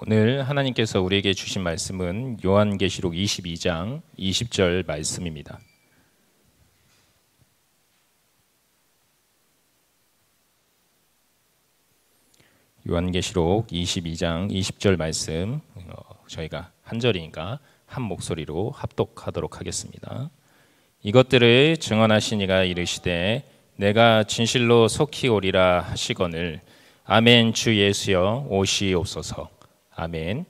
오늘 하나님께서 우리에게 주신 말씀은 요한계시록 22장 20절 말씀입니다. 요한계시록 22장 20절 말씀, 저희가 한 절이니까 한 목소리로 합독하도록 하겠습니다. 이것들을 증언하신 이가 이르시되 내가 진실로 속히 오리라 하시거늘 아멘. 주 예수여 오시옵소서. 아멘.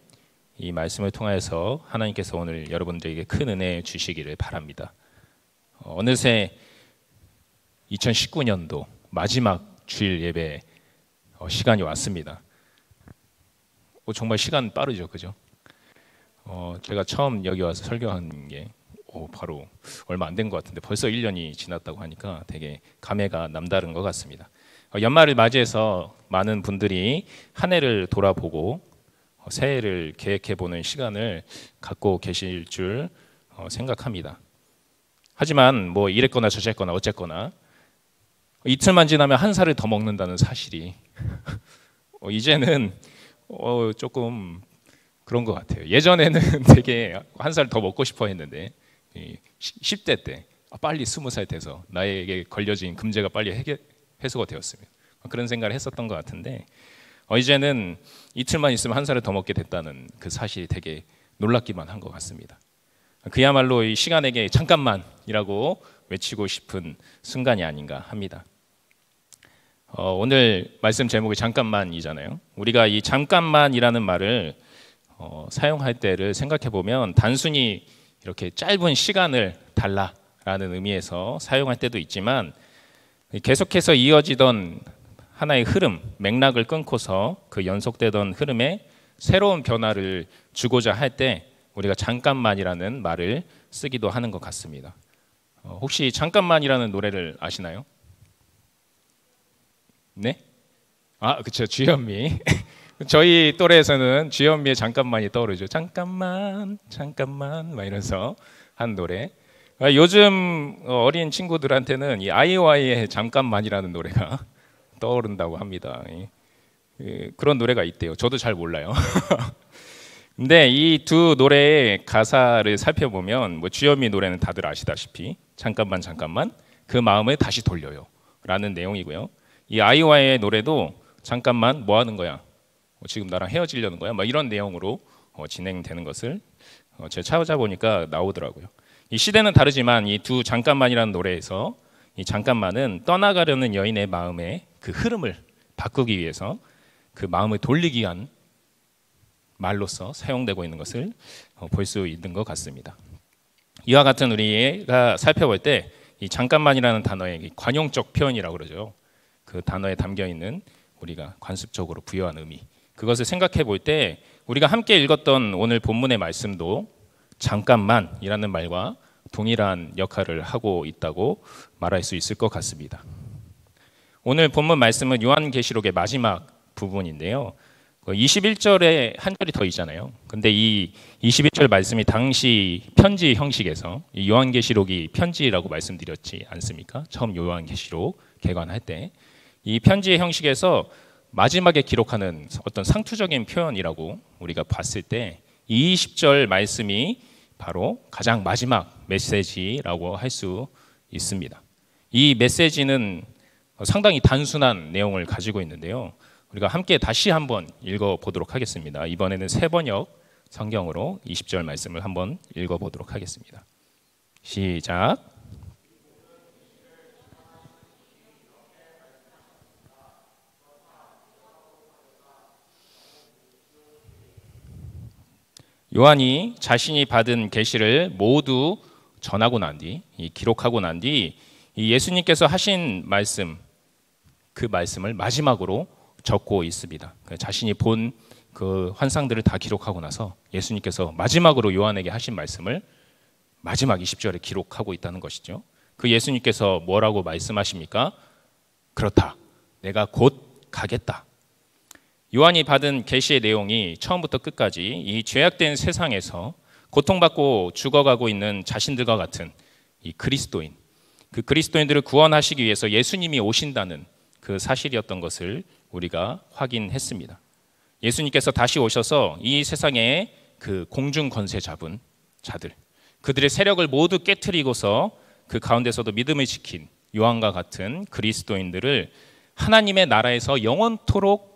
이 말씀을 통하여서 하나님께서 오늘 여러분들에게 큰 은혜 주시기를 바랍니다. 어느새 2019년도 마지막 주일 예배 시간이 왔습니다. 정말 시간 빠르죠, 그죠? 제가 처음 여기 와서 설교한 게 바로 얼마 안 된 것 같은데 벌써 1년이 지났다고 하니까 되게 감회가 남다른 것 같습니다. 연말을 맞이해서 많은 분들이 한 해를 돌아보고 새해를 계획해보는 시간을 갖고 계실 줄 생각합니다. 하지만 뭐 이랬거나 저랬거나 어쨌거나 이틀만 지나면 한 살을 더 먹는다는 사실이 이제는 조금 그런 것 같아요. 예전에는 되게 한 살 더 먹고 싶어 했는데 10대 때 빨리 20살 돼서 나에게 걸려진 금제가 빨리 해소가 되었으면 그런 생각을 했었던 것 같은데 이제는 이틀만 있으면 한 살을 더 먹게 됐다는 그 사실이 되게 놀랍기만 한 것 같습니다. 그야말로 이 시간에게 잠깐만이라고 외치고 싶은 순간이 아닌가 합니다. 오늘 말씀 제목이 잠깐만이잖아요. 우리가 이 잠깐만이라는 말을 사용할 때를 생각해 보면 단순히 이렇게 짧은 시간을 달라라는 의미에서 사용할 때도 있지만 계속해서 이어지던 하나의 흐름, 맥락을 끊고서 그 연속되던 흐름에 새로운 변화를 주고자 할 때 우리가 잠깐만이라는 말을 쓰기도 하는 것 같습니다. 혹시 잠깐만이라는 노래를 아시나요? 네? 그렇죠. 주현미. 저희 또래에서는 주현미의 잠깐만이 떠오르죠. 잠깐만, 잠깐만 막 이러면서 한 노래. 요즘 어린 친구들한테는 이 아이오아이의 잠깐만이라는 노래가 떠오른다고 합니다. 그런 노래가 있대요. 저도 잘 몰라요. 근데 이 두 노래의 가사를 살펴보면 뭐 주현미 노래는 다들 아시다시피 잠깐만 잠깐만 그 마음을 다시 돌려요 라는 내용이고요. 이 아이오아이의 노래도 잠깐만 뭐 하는 거야? 지금 나랑 헤어지려는 거야? 막 이런 내용으로 진행되는 것을 제가 찾아보니까 나오더라고요. 이 시대는 다르지만 이 두 잠깐만이라는 노래에서 이 잠깐만은 떠나가려는 여인의 마음의 그 흐름을 바꾸기 위해서 그 마음을 돌리기 위한 말로서 사용되고 있는 것을 볼 수 있는 것 같습니다. 이와 같은 우리가 살펴볼 때 이 잠깐만이라는 단어의 관용적 표현이라고 그러죠. 그 단어에 담겨 있는 우리가 관습적으로 부여한 의미, 그것을 생각해 볼 때 우리가 함께 읽었던 오늘 본문의 말씀도 잠깐만이라는 말과 동일한 역할을 하고 있다고 말할 수 있을 것 같습니다. 오늘 본문 말씀은 요한계시록의 마지막 부분인데요. 21절에 한 절이 더 있잖아요. 근데 이 21절 말씀이 당시 편지 형식에서 요한계시록이 편지라고 말씀드렸지 않습니까? 처음 요한계시록 개관할 때 이 편지의 형식에서 마지막에 기록하는 어떤 상투적인 표현이라고 우리가 봤을 때 20절 말씀이 바로 가장 마지막 메시지라고 할 수 있습니다. 이 메시지는 상당히 단순한 내용을 가지고 있는데요. 우리가 함께 다시 한번 읽어보도록 하겠습니다. 이번에는 세번역 성경으로 20절 말씀을 한번 읽어보도록 하겠습니다. 시작. 요한이 자신이 받은 계시를 모두 전하고 난 뒤, 기록하고 난 뒤 예수님께서 하신 말씀, 그 말씀을 마지막으로 적고 있습니다. 자신이 본 그 환상들을 다 기록하고 나서 예수님께서 마지막으로 요한에게 하신 말씀을 마지막 20절에 기록하고 있다는 것이죠. 그 예수님께서 뭐라고 말씀하십니까? 그렇다. 내가 곧 가겠다. 요한이 받은 계시의 내용이 처음부터 끝까지 이 죄악된 세상에서 고통받고 죽어가고 있는 자신들과 같은 이 그리스도인, 그 그리스도인들을 구원하시기 위해서 예수님이 오신다는 그 사실이었던 것을 우리가 확인했습니다. 예수님께서 다시 오셔서 이 세상에 그 공중 권세 잡은 자들, 그들의 세력을 모두 깨트리고서 그 가운데서도 믿음을 지킨 요한과 같은 그리스도인들을 하나님의 나라에서 영원토록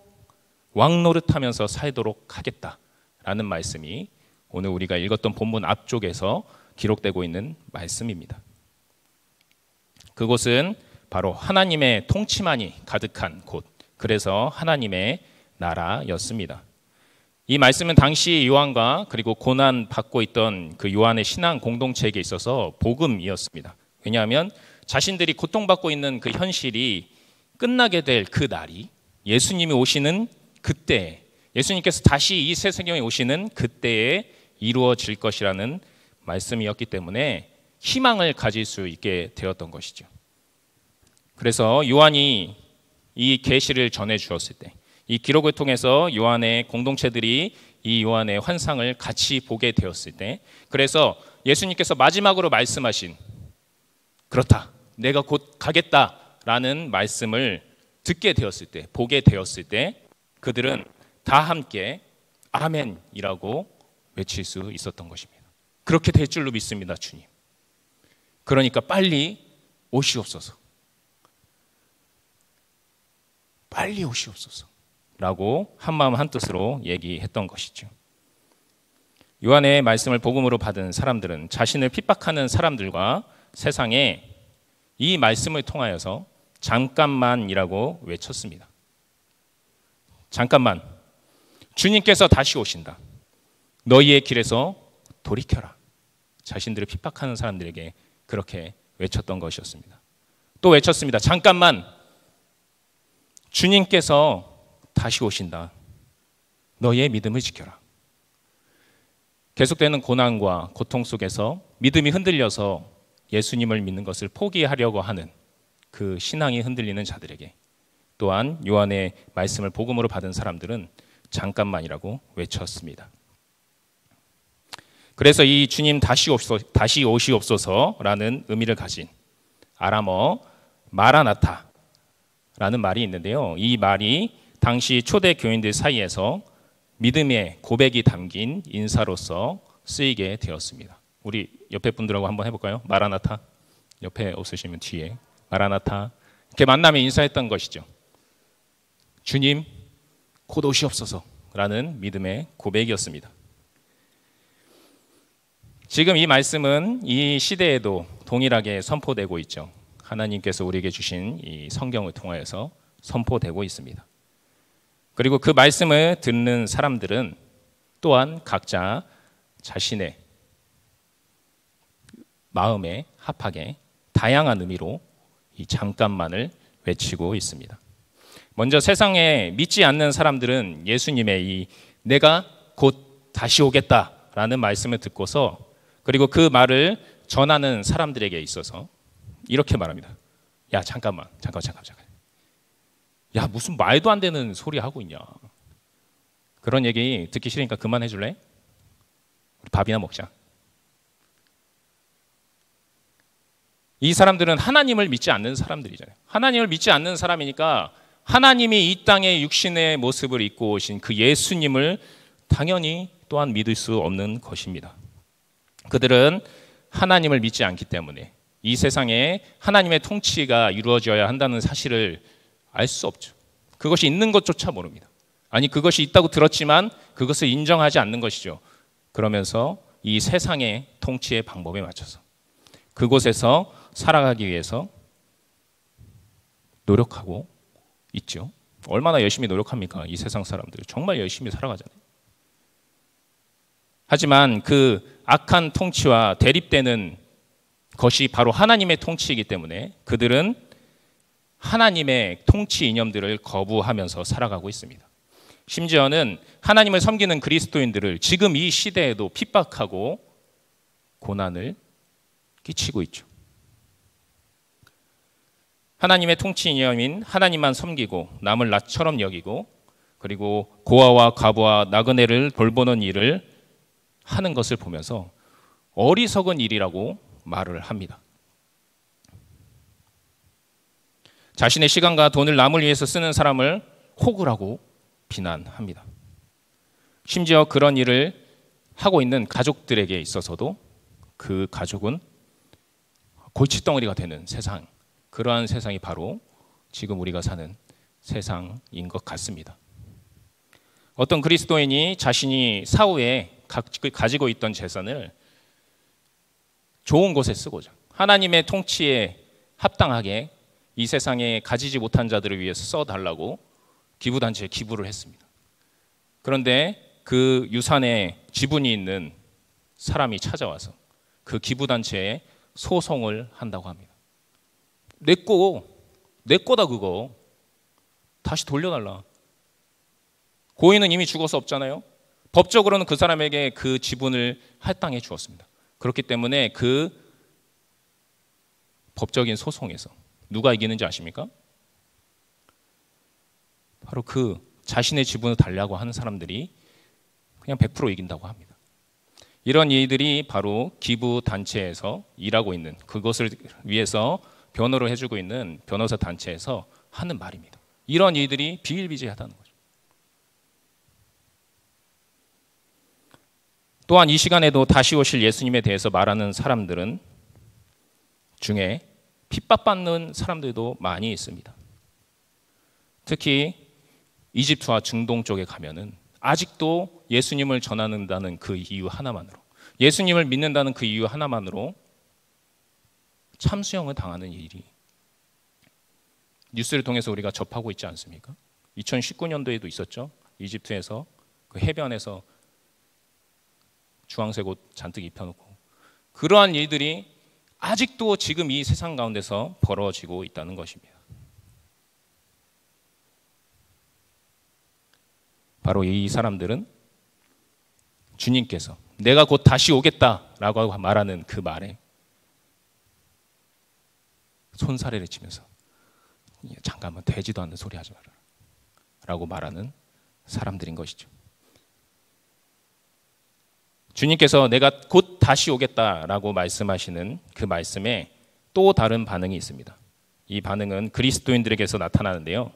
왕노릇하면서 살도록 하겠다라는 말씀이 오늘 우리가 읽었던 본문 앞쪽에서 기록되고 있는 말씀입니다. 그곳은 바로 하나님의 통치만이 가득한 곳, 그래서 하나님의 나라였습니다. 이 말씀은 당시 요한과 그리고 고난 받고 있던 그 요한의 신앙 공동체에게 있어서 복음이었습니다. 왜냐하면 자신들이 고통받고 있는 그 현실이 끝나게 될 그 날이 예수님이 오시는 그때, 예수님께서 다시 이 세상에 오시는 그때에 이루어질 것이라는 말씀이었기 때문에 희망을 가질 수 있게 되었던 것이죠. 그래서 요한이 이 계시를 전해 주었을 때, 이 기록을 통해서 요한의 공동체들이 이 요한의 환상을 같이 보게 되었을 때, 그래서 예수님께서 마지막으로 말씀하신 그렇다, 내가 곧 가겠다라는 말씀을 듣게 되었을 때, 보게 되었을 때 그들은 다 함께 아멘이라고 외칠 수 있었던 것입니다. 그렇게 될 줄로 믿습니다, 주님. 그러니까 빨리 오시옵소서. 빨리 오시옵소서. 라고 한마음 한뜻으로 얘기했던 것이죠. 요한의 말씀을 복음으로 받은 사람들은 자신을 핍박하는 사람들과 세상에 이 말씀을 통하여서 잠깐만이라고 외쳤습니다. 잠깐만, 주님께서 다시 오신다. 너희의 길에서 돌이켜라. 자신들을 핍박하는 사람들에게 그렇게 외쳤던 것이었습니다. 또 외쳤습니다. 잠깐만, 주님께서 다시 오신다. 너희의 믿음을 지켜라. 계속되는 고난과 고통 속에서 믿음이 흔들려서 예수님을 믿는 것을 포기하려고 하는 그 신앙이 흔들리는 자들에게, 또한 요한의 말씀을 복음으로 받은 사람들은 잠깐만이라고 외쳤습니다. 그래서 이 주님 다시 오시옵소서라는 의미를 가진 아람어 마라나타라는 말이 있는데요. 이 말이 당시 초대 교인들 사이에서 믿음의 고백이 담긴 인사로서 쓰이게 되었습니다. 우리 옆에 분들하고 한번 해볼까요? 마라나타. 옆에 없으시면 뒤에 마라나타. 이렇게 만나면 인사했던 것이죠. 주님 곧 오시옵소서라는 믿음의 고백이었습니다. 지금 이 말씀은 이 시대에도 동일하게 선포되고 있죠. 하나님께서 우리에게 주신 이 성경을 통하여서 선포되고 있습니다. 그리고 그 말씀을 듣는 사람들은 또한 각자 자신의 마음에 합하게 다양한 의미로 이 잠깐만을 외치고 있습니다. 먼저 세상에 믿지 않는 사람들은 예수님의 이 내가 곧 다시 오겠다라는 말씀을 듣고서, 그리고 그 말을 전하는 사람들에게 있어서 이렇게 말합니다. 야, 잠깐만. 야, 무슨 말도 안 되는 소리 하고 있냐. 그런 얘기 듣기 싫으니까 그만해 줄래? 우리 밥이나 먹자. 이 사람들은 하나님을 믿지 않는 사람들이잖아요. 하나님을 믿지 않는 사람이니까 하나님이 이 땅에 육신의 모습을 입고 오신 그 예수님을 당연히 또한 믿을 수 없는 것입니다. 그들은 하나님을 믿지 않기 때문에 이 세상에 하나님의 통치가 이루어져야 한다는 사실을 알 수 없죠. 그것이 있는 것조차 모릅니다. 아니, 그것이 있다고 들었지만 그것을 인정하지 않는 것이죠. 그러면서 이 세상의 통치의 방법에 맞춰서 그곳에서 살아가기 위해서 노력하고 있죠. 얼마나 열심히 노력합니까? 이 세상 사람들 정말 열심히 살아가잖아요. 하지만 그 악한 통치와 대립되는 것이 바로 하나님의 통치이기 때문에 그들은 하나님의 통치 이념들을 거부하면서 살아가고 있습니다. 심지어는 하나님을 섬기는 그리스도인들을 지금 이 시대에도 핍박하고 고난을 끼치고 있죠. 하나님의 통치 이념인 하나님만 섬기고 남을 나처럼 여기고, 그리고 고아와 과부와 나그네를 돌보는 일을 하는 것을 보면서 어리석은 일이라고 말을 합니다. 자신의 시간과 돈을 남을 위해서 쓰는 사람을 호구라고 비난합니다. 심지어 그런 일을 하고 있는 가족들에게 있어서도 그 가족은 골칫덩어리가 되는 세상, 그러한 세상이 바로 지금 우리가 사는 세상인 것 같습니다. 어떤 그리스도인이 자신이 사후에 가지고 있던 재산을 좋은 곳에 쓰고자 하나님의 통치에 합당하게 이 세상에 가지지 못한 자들을 위해서 써달라고 기부단체에 기부를 했습니다. 그런데 그 유산에 지분이 있는 사람이 찾아와서 그 기부단체에 소송을 한다고 합니다. 내 거다 그거. 다시 돌려달라. 고인은 이미 죽어서 없잖아요. 법적으로는 그 사람에게 그 지분을 할당해 주었습니다. 그렇기 때문에 그 법적인 소송에서 누가 이기는지 아십니까? 바로 그 자신의 지분을 달라고 하는 사람들이 그냥 100% 이긴다고 합니다. 이런 일들이 바로 기부단체에서 일하고 있는, 그것을 위해서 변호를 해주고 있는 변호사 단체에서 하는 말입니다. 이런 일들이 비일비재하다는 거죠. 또한 이 시간에도 다시 오실 예수님에 대해서 말하는 사람들은 중에 핍박받는 사람들도 많이 있습니다. 특히 이집트와 중동 쪽에 가면은 아직도 예수님을 전하는다는 그 이유 하나만으로, 예수님을 믿는다는 그 이유 하나만으로 참수형을 당하는 일이 뉴스를 통해서 우리가 접하고 있지 않습니까? 2019년도에도 있었죠. 이집트에서 그 해변에서 주황색 옷 잔뜩 입혀놓고, 그러한 일들이 아직도 지금 이 세상 가운데서 벌어지고 있다는 것입니다. 바로 이 사람들은 주님께서 내가 곧 다시 오겠다라고 말하는 그 말에 손사래를 치면서 잠깐만 되지도 않는 소리 하지 마라 라고 말하는 사람들인 것이죠. 주님께서 내가 곧 다시 오겠다라고 말씀하시는 그 말씀에 또 다른 반응이 있습니다. 이 반응은 그리스도인들에게서 나타나는데요.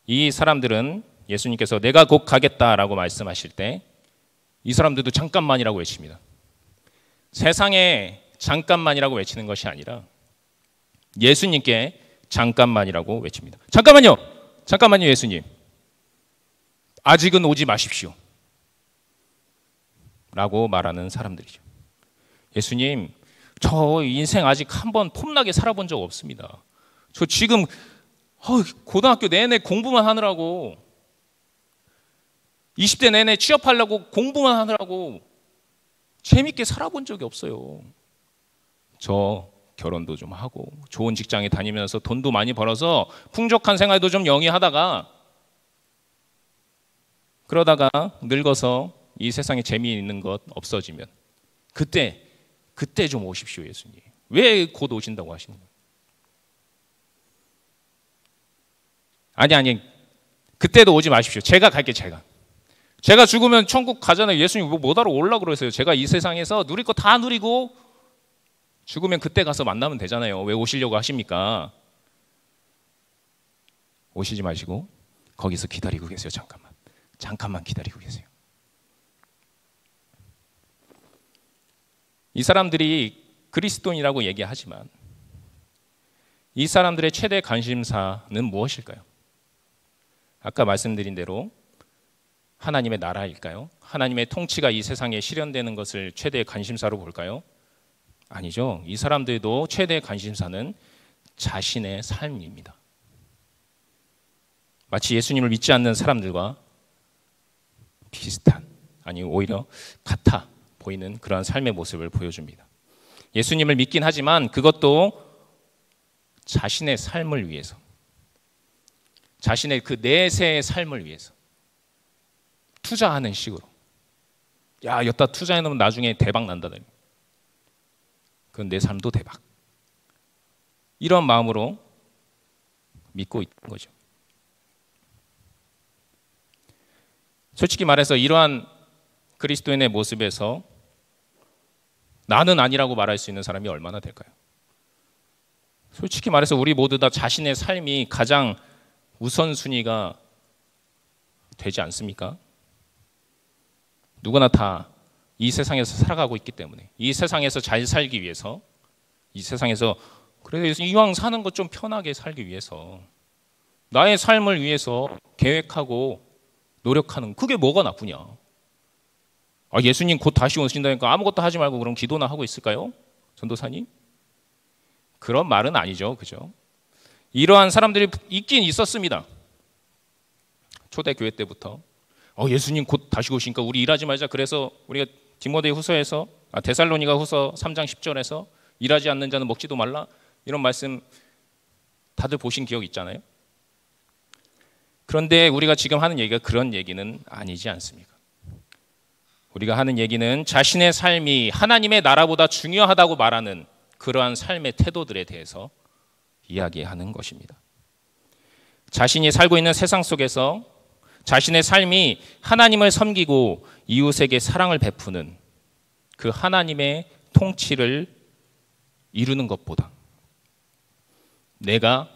이 사람들은 예수님께서 내가 곧 가겠다라고 말씀하실 때 이 사람들도 잠깐만이라고 외칩니다. 세상에 잠깐만이라고 외치는 것이 아니라 예수님께 잠깐만이라고 외칩니다. 잠깐만요. 잠깐만요, 예수님. 아직은 오지 마십시오. 라고 말하는 사람들이죠. 예수님, 저 인생 아직 한번 폼나게 살아본 적 없습니다. 저 지금 고등학교 내내 공부만 하느라고, 20대 내내 취업하려고 공부만 하느라고 재밌게 살아본 적이 없어요. 저 결혼도 좀 하고 좋은 직장에 다니면서 돈도 많이 벌어서 풍족한 생활도 좀 영위하다가 그러다가 늙어서 이 세상에 재미있는 것 없어지면 그때 좀 오십시오, 예수님. 왜 곧 오신다고 하시는 거예요? 아니 그때도 오지 마십시오. 제가 갈게. 제가 죽으면 천국 가잖아요. 예수님 뭐하러 오려고 그러세요? 제가 이 세상에서 누릴 거 다 누리고 죽으면 그때 가서 만나면 되잖아요. 왜 오시려고 하십니까? 오시지 마시고 거기서 기다리고 계세요. 잠깐만 기다리고 계세요. 이 사람들이 그리스도인이라고 얘기하지만 이 사람들의 최대 관심사는 무엇일까요? 아까 말씀드린 대로 하나님의 나라일까요? 하나님의 통치가 이 세상에 실현되는 것을 최대의 관심사로 볼까요? 아니죠. 이 사람들도 최대의 관심사는 자신의 삶입니다. 마치 예수님을 믿지 않는 사람들과 비슷한, 아니 오히려 같아 보이는 그러한 삶의 모습을 보여줍니다. 예수님을 믿긴 하지만 그것도 자신의 삶을 위해서, 자신의 그 내세의 삶을 위해서 투자하는 식으로, 야 여기다 투자해놓으면 나중에 대박 난다. 그건 내 삶도 대박. 이런 마음으로 믿고 있는 거죠. 솔직히 말해서 이러한 그리스도인의 모습에서 나는 아니라고 말할 수 있는 사람이 얼마나 될까요? 솔직히 말해서 우리 모두 다 자신의 삶이 가장 우선순위가 되지 않습니까? 누구나 다 이 세상에서 살아가고 있기 때문에, 이 세상에서 잘 살기 위해서, 이 세상에서 그래서 이왕 사는 것 좀 편하게 살기 위해서, 나의 삶을 위해서 계획하고 노력하는, 그게 뭐가 나쁘냐? 예수님 곧 다시 오신다니까 아무것도 하지 말고 그럼 기도나 하고 있을까요? 전도사님? 그런 말은 아니죠. 그죠? 이러한 사람들이 있긴 있었습니다. 초대교회 때부터. 예수님 곧 다시 오시니까 우리 일하지 말자. 그래서 우리가 데살로니가 후서 3장 10절에서 일하지 않는 자는 먹지도 말라, 이런 말씀 다들 보신 기억 있잖아요. 그런데 우리가 지금 하는 얘기가 그런 얘기는 아니지 않습니까? 우리가 하는 얘기는 자신의 삶이 하나님의 나라보다 중요하다고 말하는 그러한 삶의 태도들에 대해서 이야기하는 것입니다. 자신이 살고 있는 세상 속에서 자신의 삶이 하나님을 섬기고 이웃에게 사랑을 베푸는 그 하나님의 통치를 이루는 것보다 내가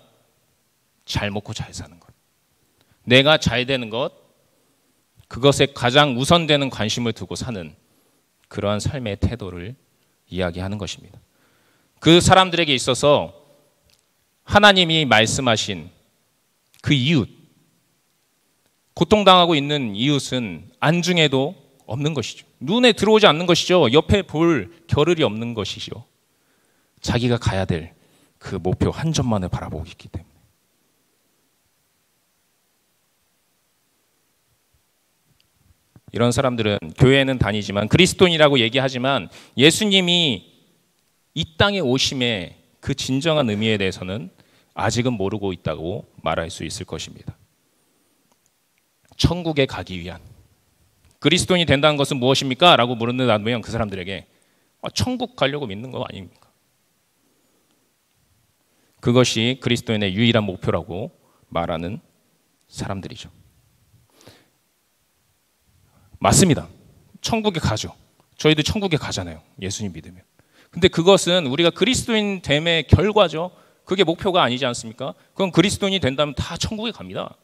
잘 먹고 잘 사는 것, 내가 잘 되는 것, 그것에 가장 우선되는 관심을 두고 사는 그러한 삶의 태도를 이야기하는 것입니다. 그 사람들에게 있어서 하나님이 말씀하신 그 이웃, 고통당하고 있는 이웃은 안중에도 없는 것이죠. 눈에 들어오지 않는 것이죠. 옆에 볼 겨를이 없는 것이죠. 자기가 가야 될 그 목표 한 점만을 바라보고 있기 때문에. 이런 사람들은 교회에는 다니지만, 그리스도인이라고 얘기하지만 예수님이 이 땅에 오심의 그 진정한 의미에 대해서는 아직은 모르고 있다고 말할 수 있을 것입니다. 천국에 가기 위한, 그리스도인이 된다는 것은 무엇입니까? 라고 물는다면 그 사람들에게 천국 가려고 믿는 거 아닙니까? 그것이 그리스도인의 유일한 목표라고 말하는 사람들이죠. 맞습니다. 천국에 가죠. 저희도 천국에 가잖아요. 예수님 믿으면. 근데 그것은 우리가 그리스도인 됨의 결과죠. 그게 목표가 아니지 않습니까? 그건 그리스도인이 된다면 다 천국에 갑니다.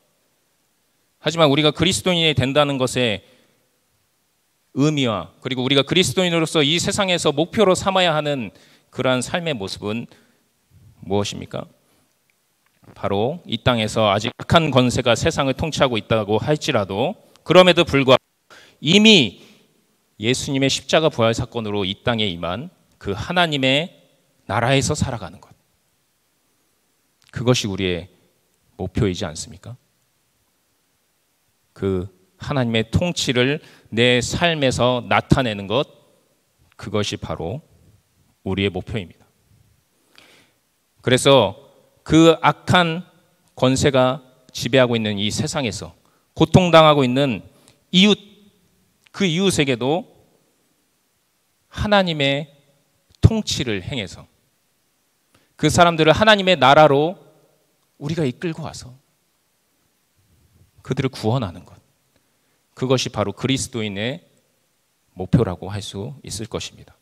하지만 우리가 그리스도인이 된다는 것의 의미와, 그리고 우리가 그리스도인으로서 이 세상에서 목표로 삼아야 하는 그러한 삶의 모습은 무엇입니까? 바로 이 땅에서 아직 악한 권세가 세상을 통치하고 있다고 할지라도, 그럼에도 불구하고 이미 예수님의 십자가 부활 사건으로 이 땅에 임한 그 하나님의 나라에서 살아가는 것, 그것이 우리의 목표이지 않습니까? 그 하나님의 통치를 내 삶에서 나타내는 것, 그것이 바로 우리의 목표입니다. 그래서 그 악한 권세가 지배하고 있는 이 세상에서 고통당하고 있는 이웃, 그 이웃에게도 하나님의 통치를 행해서 그 사람들을 하나님의 나라로 우리가 이끌고 와서 그들을 구원하는 것, 그것이 바로 그리스도인의 목표라고 할 수 있을 것입니다.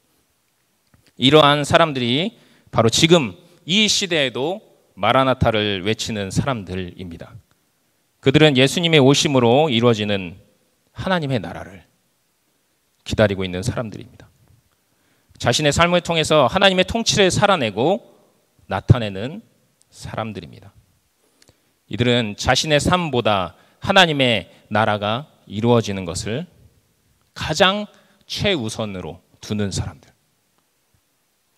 이러한 사람들이 바로 지금 이 시대에도 마라나타를 외치는 사람들입니다. 그들은 예수님의 오심으로 이루어지는 하나님의 나라를 기다리고 있는 사람들입니다. 자신의 삶을 통해서 하나님의 통치를 살아내고 나타내는 사람들입니다. 이들은 자신의 삶보다 하나님의 나라가 이루어지는 것을 가장 최우선으로 두는 사람들,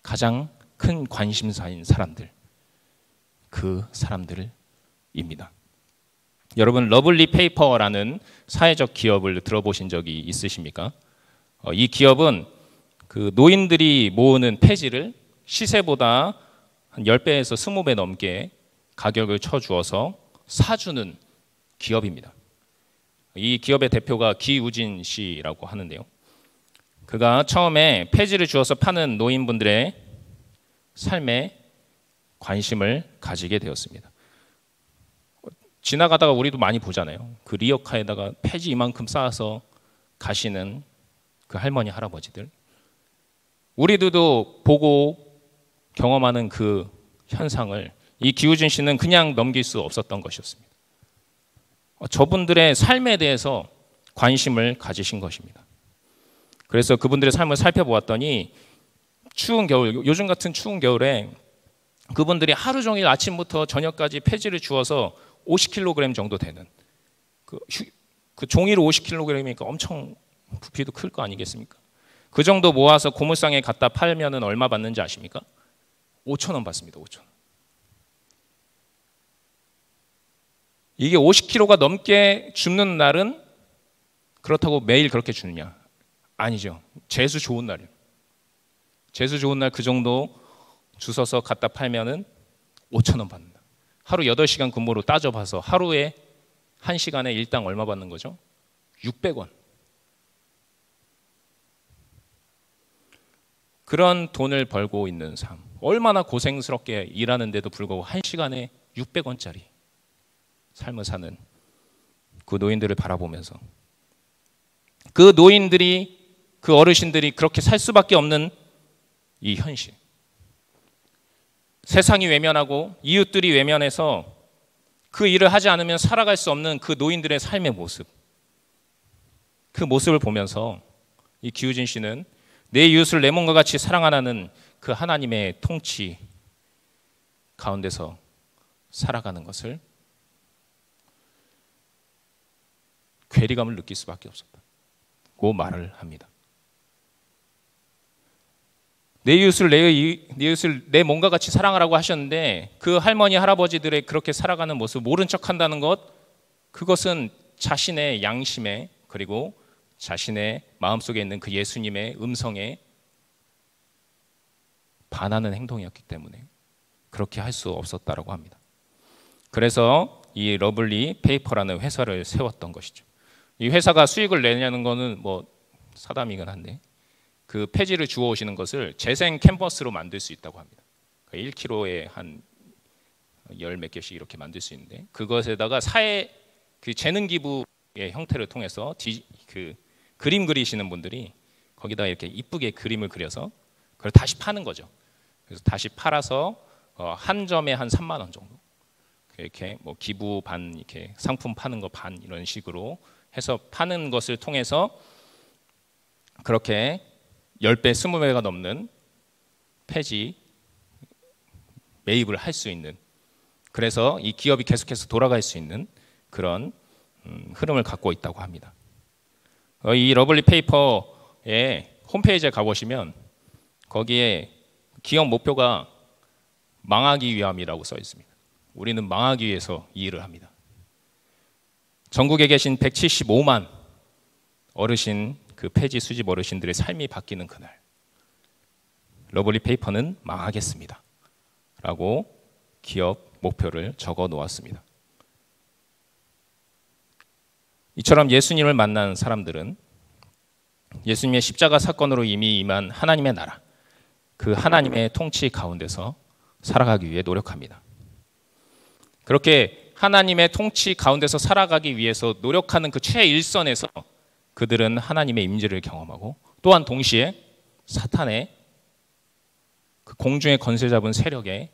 가장 큰 관심사인 사람들, 그 사람들입니다. 여러분, 러블리 페이퍼라는 사회적 기업을 들어보신 적이 있으십니까? 이 기업은 그 노인들이 모으는 폐지를 시세보다 한 10배에서 20배 넘게 가격을 쳐주어서 사주는 기업입니다. 이 기업의 대표가 기우진 씨라고 하는데요. 그가 처음에 폐지를 주어서 파는 노인분들의 삶에 관심을 가지게 되었습니다. 지나가다가 우리도 많이 보잖아요. 그 리어카에다가 폐지 이만큼 쌓아서 가시는 그 할머니, 할아버지들. 우리들도 보고 경험하는 그 현상을 이 기우진 씨는 그냥 넘길 수 없었던 것이었습니다. 저분들의 삶에 대해서 관심을 가지신 것입니다. 그래서 그분들의 삶을 살펴보았더니 추운 겨울, 요즘 같은 추운 겨울에 그분들이 하루 종일 아침부터 저녁까지 폐지를 주워서 50kg 정도 되는 그 종이로 50kg이니까 엄청 부피도 클 거 아니겠습니까? 그 정도 모아서 고물상에 갖다 팔면은 얼마 받는지 아십니까? 5,000원 받습니다. 5,000원. 이게 50kg가 넘게 줍는 날은 그렇다고 매일 그렇게 주느냐? 아니죠. 재수 좋은 날이에요. 재수 좋은 날 그 정도 주워서 갖다 팔면은 5,000원 받는다. 하루 8시간 근무로 따져봐서 하루에 1시간에 일당 얼마 받는 거죠? 600원. 그런 돈을 벌고 있는 삶. 얼마나 고생스럽게 일하는데도 불구하고 1시간에 600원짜리 삶을 사는 그 노인들을 바라보면서 그 노인들이, 그 어르신들이 그렇게 살 수밖에 없는 이 현실. 세상이 외면하고 이웃들이 외면해서 그 일을 하지 않으면 살아갈 수 없는 그 노인들의 삶의 모습. 그 모습을 보면서 이 기우진 씨는 내 이웃을 내 몸과 같이 사랑하는 그 하나님의 통치 가운데서 살아가는 것을 괴리감을 느낄 수밖에 없었다고 말을 합니다. 내 이웃을 내 몸과 같이 사랑하라고 하셨는데 그 할머니 할아버지들의 그렇게 살아가는 모습 모른 척한다는 것, 그것은 자신의 양심에 그리고 자신의 마음속에 있는 그 예수님의 음성에 반하는 행동이었기 때문에 그렇게 할 수 없었다라고 합니다. 그래서 이 러블리 페이퍼라는 회사를 세웠던 것이죠. 이 회사가 수익을 내냐는 거는 뭐 사담이긴 한데 그 폐지를 주워 오시는 것을 재생 캔버스로 만들 수 있다고 합니다. 1kg에 한 10몇 개씩 이렇게 만들 수 있는데 그것에다가 사회 그 재능 기부의 형태를 통해서 그 그림 그리시는 분들이 거기다 이렇게 이쁘게 그림을 그려서 그걸 다시 파는 거죠. 그래서 다시 팔아서 한 점에 한 3만 원 정도 이렇게 뭐 기부 반 이렇게 상품 파는 거 반 이런 식으로 해서 파는 것을 통해서 그렇게 10배, 20배가 넘는 폐지 매입을 할 수 있는, 그래서 이 기업이 계속해서 돌아갈 수 있는 그런 흐름을 갖고 있다고 합니다. 이 러블리 페이퍼의 홈페이지에 가보시면 거기에 기업 목표가 망하기 위함이라고 써 있습니다. 우리는 망하기 위해서 이 일을 합니다. 전국에 계신 175만 어르신, 그 폐지 수집 어르신들의 삶이 바뀌는 그날 러블리 페이퍼는 망하겠습니다 라고 기업 목표를 적어 놓았습니다. 이처럼 예수님을 만난 사람들은 예수님의 십자가 사건으로 이미 임한 하나님의 나라, 그 하나님의 통치 가운데서 살아가기 위해 노력합니다. 그렇게 하나님의 통치 가운데서 살아가기 위해서 노력하는 그 최일선에서 그들은 하나님의 임재를 경험하고 또한 동시에 사탄의 그 공중의 권세 잡은 세력의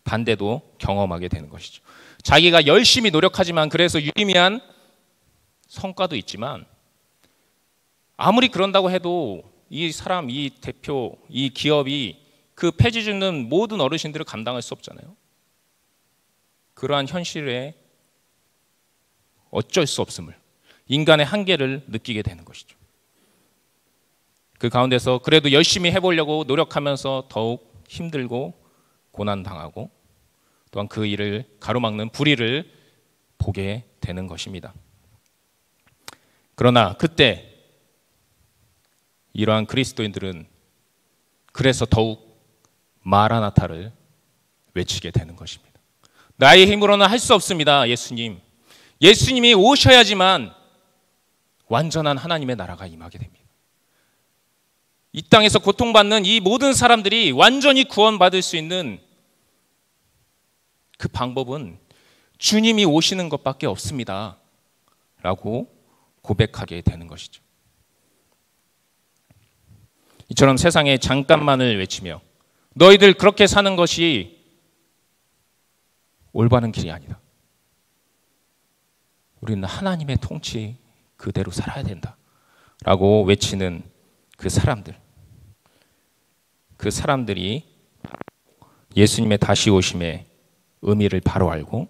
반대도 경험하게 되는 것이죠. 자기가 열심히 노력하지만 그래서 유의미한 성과도 있지만 아무리 그런다고 해도 이 사람, 이 대표, 이 기업이 그 폐지 주는 모든 어르신들을 감당할 수 없잖아요. 그러한 현실에 어쩔 수 없음을, 인간의 한계를 느끼게 되는 것이죠. 그 가운데서 그래도 열심히 해보려고 노력하면서 더욱 힘들고 고난당하고 또한 그 일을 가로막는 불의를 보게 되는 것입니다. 그러나 그때 이러한 그리스도인들은 그래서 더욱 마라나타를 외치게 되는 것입니다. 나의 힘으로는 할 수 없습니다. 예수님. 예수님이 오셔야지만 완전한 하나님의 나라가 임하게 됩니다. 이 땅에서 고통받는 이 모든 사람들이 완전히 구원받을 수 있는 그 방법은 주님이 오시는 것밖에 없습니다 라고 고백하게 되는 것이죠. 이처럼 세상에 잠깐만을 외치며 너희들 그렇게 사는 것이 올바른 길이 아니다. 우리는 하나님의 통치 그대로 살아야 된다 라고 외치는 그 사람들이 예수님의 다시 오심의 의미를 바로 알고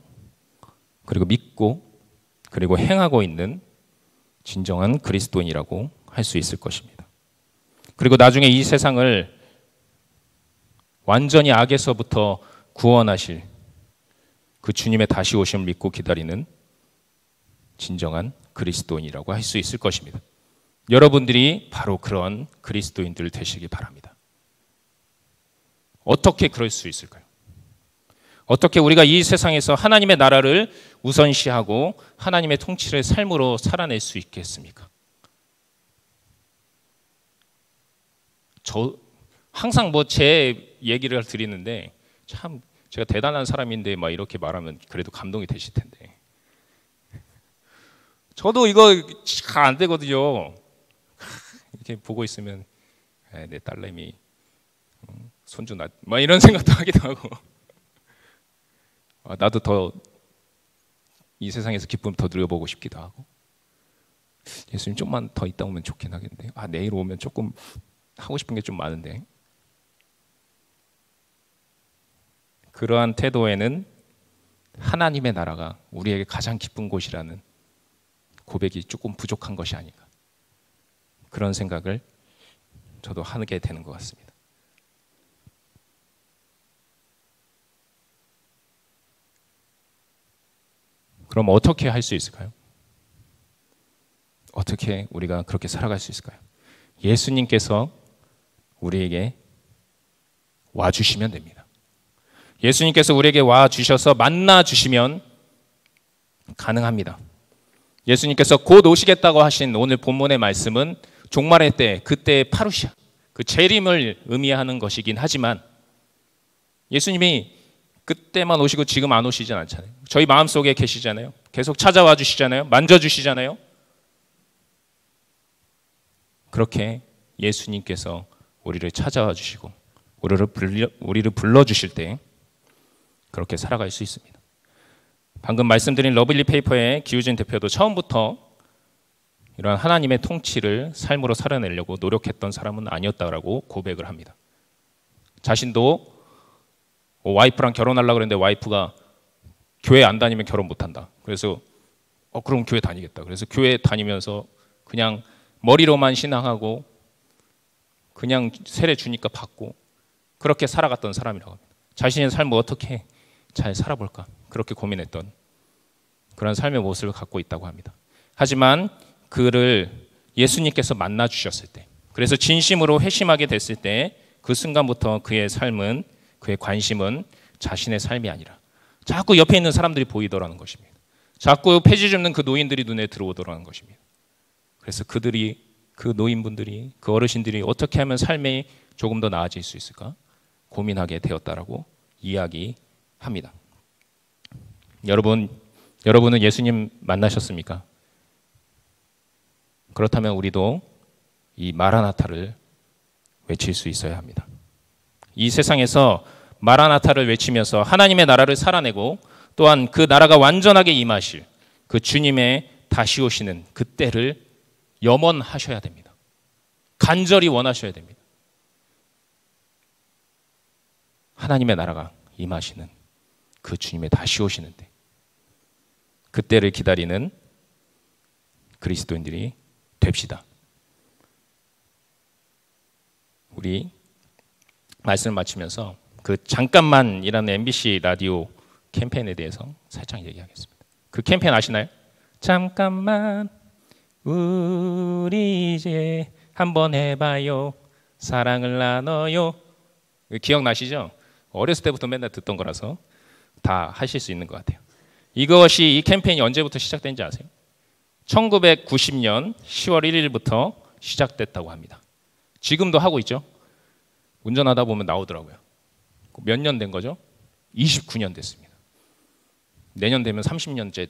그리고 믿고 그리고 행하고 있는 진정한 그리스도인이라고 할 수 있을 것입니다. 그리고 나중에 이 세상을 완전히 악에서부터 구원하실 그 주님의 다시 오심을 믿고 기다리는 진정한 그리스도인이라고 할 수 있을 것입니다. 여러분들이 바로 그런 그리스도인들 되시기 바랍니다. 어떻게 그럴 수 있을까요? 어떻게 우리가 이 세상에서 하나님의 나라를 우선시하고 하나님의 통치를 삶으로 살아낼 수 있겠습니까? 저 항상 제 얘기를 드리는데 참 제가 대단한 사람인데 막 이렇게 말하면 그래도 감동이 되실 텐데 저도 이거 잘 안 되거든요. 이렇게 보고 있으면 내 딸내미 손주 막 이런 생각도 하기도 하고 나도 더 이 세상에서 기쁨 더 누려보고 싶기도 하고 예수님 좀만 더 있다 오면 좋긴 하겠는데 내일 오면 조금 하고 싶은 게 좀 많은데 그러한 태도에는 하나님의 나라가 우리에게 가장 기쁜 곳이라는 고백이 조금 부족한 것이 아닌가 그런 생각을 저도 하게 되는 것 같습니다. 그럼 어떻게 할 수 있을까요? 어떻게 우리가 그렇게 살아갈 수 있을까요? 예수님께서 우리에게 와주시면 됩니다. 예수님께서 우리에게 와주셔서 만나주시면 가능합니다. 예수님께서 곧 오시겠다고 하신 오늘 본문의 말씀은 종말의 때, 그때의 파루시아, 그 재림을 의미하는 것이긴 하지만 예수님이 그때만 오시고 지금 안 오시진 않잖아요. 저희 마음속에 계시잖아요. 계속 찾아와 주시잖아요. 만져주시잖아요. 그렇게 예수님께서 우리를 찾아와 주시고 우리를 불러주실 때 그렇게 살아갈 수 있습니다. 방금 말씀드린 러블리 페이퍼의 기우진 대표도 처음부터 이러한 하나님의 통치를 삶으로 살아내려고 노력했던 사람은 아니었다라고 고백을 합니다. 자신도 와이프랑 결혼하려고 그랬는데 와이프가 교회 안 다니면 결혼 못한다. 그래서 그럼 교회 다니겠다. 그래서 교회 다니면서 그냥 머리로만 신앙하고 그냥 세례 주니까 받고 그렇게 살아갔던 사람이라고 합니다. 자신의 삶을 어떻게 잘 살아볼까 그렇게 고민했던 그런 삶의 모습을 갖고 있다고 합니다. 하지만 그를 예수님께서 만나 주셨을 때 그래서 진심으로 회심하게 됐을 때 그 순간부터 그의 삶은 그의 관심은 자신의 삶이 아니라 자꾸 옆에 있는 사람들이 보이더라는 것입니다. 자꾸 폐지 줍는 그 노인들이 눈에 들어오더라는 것입니다. 그래서 그 노인분들이 그 어르신들이 어떻게 하면 삶이 조금 더 나아질 수 있을까 고민하게 되었다라고 이야기합니다. 여러분은 예수님 만나셨습니까? 그렇다면 우리도 이 마라나타를 외칠 수 있어야 합니다. 이 세상에서 마라나타를 외치면서 하나님의 나라를 살아내고 또한 그 나라가 완전하게 임하실 그 주님의 다시 오시는 그때를 염원하셔야 됩니다. 간절히 원하셔야 됩니다. 하나님의 나라가 임하시는 그 주님의 다시 오시는 때 그때를 기다리는 그리스도인들이 됩시다. 우리 말씀을 마치면서 그 잠깐만이라는 MBC 라디오 캠페인에 대해서 살짝 얘기하겠습니다. 그 캠페인 아시나요? 잠깐만 우리 이제 한번 해봐요 사랑을 나눠요. 기억나시죠? 어렸을 때부터 맨날 듣던 거라서 다 하실 수 있는 것 같아요. 이 캠페인이 언제부터 시작된지 아세요? 1990년 10월 1일부터 시작됐다고 합니다. 지금도 하고 있죠. 운전하다 보면 나오더라고요. 몇 년 된 거죠? 29년 됐습니다. 내년 되면 30년째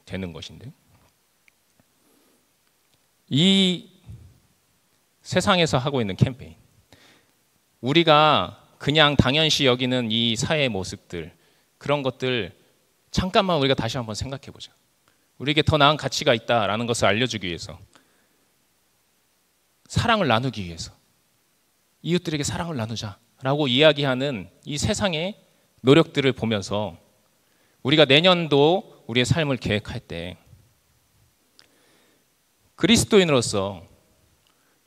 되는 것인데 이 세상에서 하고 있는 캠페인 우리가 그냥 당연시 여기는 이 사회의 모습들 그런 것들 잠깐만 우리가 다시 한번 생각해 보자. 우리에게 더 나은 가치가 있다라는 것을 알려주기 위해서 사랑을 나누기 위해서 이웃들에게 사랑을 나누자라고 이야기하는 이 세상의 노력들을 보면서 우리가 내년도 우리의 삶을 계획할 때 그리스도인으로서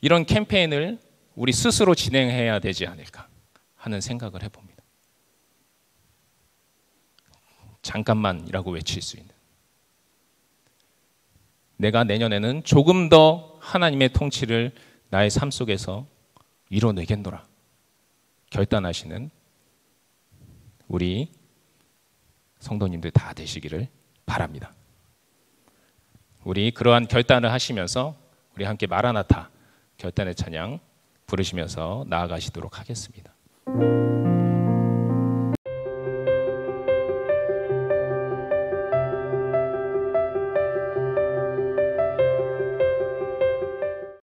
이런 캠페인을 우리 스스로 진행해야 되지 않을까 하는 생각을 해봅니다. 잠깐만이라고 외칠 수 있는, 내가 내년에는 조금 더 하나님의 통치를 나의 삶 속에서 이뤄내겠노라 결단하시는 우리 성도님들 다 되시기를 바랍니다. 우리 그러한 결단을 하시면서 우리 함께 마라나타 결단의 찬양 부르시면서 나아가시도록 하겠습니다.